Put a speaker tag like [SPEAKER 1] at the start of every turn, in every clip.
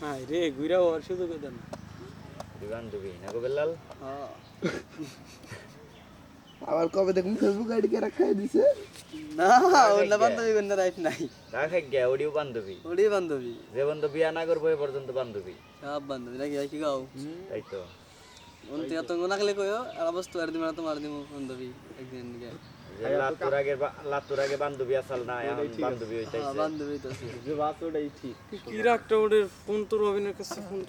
[SPEAKER 1] হ্যাঁ রে ঘুরা ওর সুযোগ দেন
[SPEAKER 2] বান্ধবী না গো বেলাল
[SPEAKER 3] আবার কবে দেখুন ফেসবুক আইডি কে রাখাই দিছে
[SPEAKER 1] না ওর বান্ধবী কোন রাইট নাই
[SPEAKER 2] রাখাই গিয়া ওডিও বান্ধবী
[SPEAKER 1] ওরই বান্ধবী
[SPEAKER 2] যে বন্ধু বিয়া না করবো এ পর্যন্ত বান্ধবী
[SPEAKER 1] সব বান্ধবী নাকি কি গাও
[SPEAKER 2] তাই তো
[SPEAKER 1] উনতি এত নাকলে কইও আর অবস্থা আর দিমা তোমার দিমু বান্ধবী একদিন নিকে
[SPEAKER 2] যে লাতুর আগে বান্ধবী আসল না এখন বান্ধবী হইতাইছে
[SPEAKER 1] বান্ধবী তো
[SPEAKER 3] যে বাতটাই ঠিক
[SPEAKER 1] কি রাখটা ওদের ফোন তো রবিনের কাছে ফোন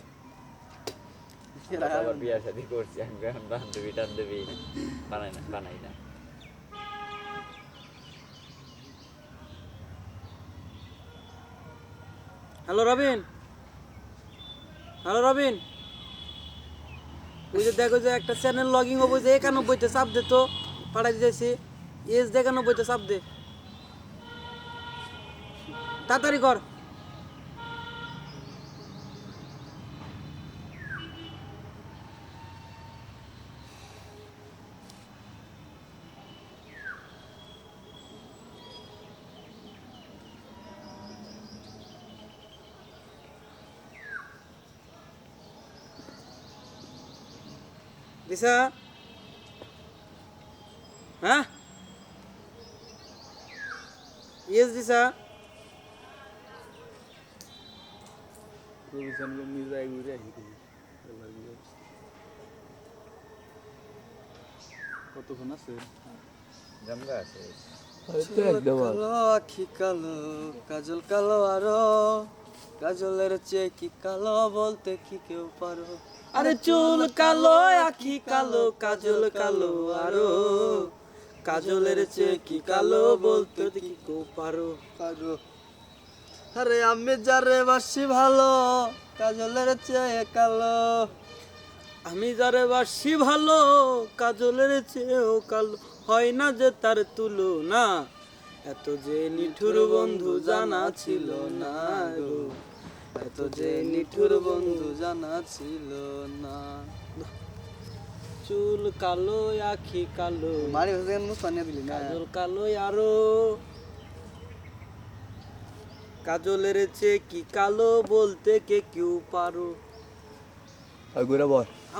[SPEAKER 2] আবার বিয়া শাদী করছি আমি এখন বান্ধবী টান্ধবী বানাই না
[SPEAKER 1] হ্যালো রবিন ওই যে দেখো যে একটা চ্যানেল লগইন হবে যে 91 তে চাপ দে তো পাঠাই দিয়েছি এস 91 তে চাপ দে তাড়াতাড়ি কর দিশা হ্যাঁ ইয়েস দিশা
[SPEAKER 3] রবিশন গো মিজাই ঘুরে আহি কতক্ষণ আছে
[SPEAKER 2] জামগা আছে
[SPEAKER 1] কালো আখি কালো কাজল কালো আরো কাজলের চেয়ে কি কালো বলতে কি কেউ পারো আরে চুল কালো আখি কালো কাজল কালো আরো কাজলের চেয়ে কি কালো বলতে কি কেউ পারো আরে আমি যারে বাসি ভালো কাজলের চেয়ে কালো আমি যারে বাসি ভালো কাজলের চেয়েও কালো হয় না যে তার তুলনা এত যে নিঠুর বন্ধু জানা ছিল না গো এত যে নিঠুর বন্ধু জানা ছিল না চুল কালো আখি কালো মারি হচ্ছে মুসপানিয়া দিলি না কাজল কালো আরো কাজলের চেয়ে কি কালো বলতে কে কেউ পারো
[SPEAKER 3] আগুরা বল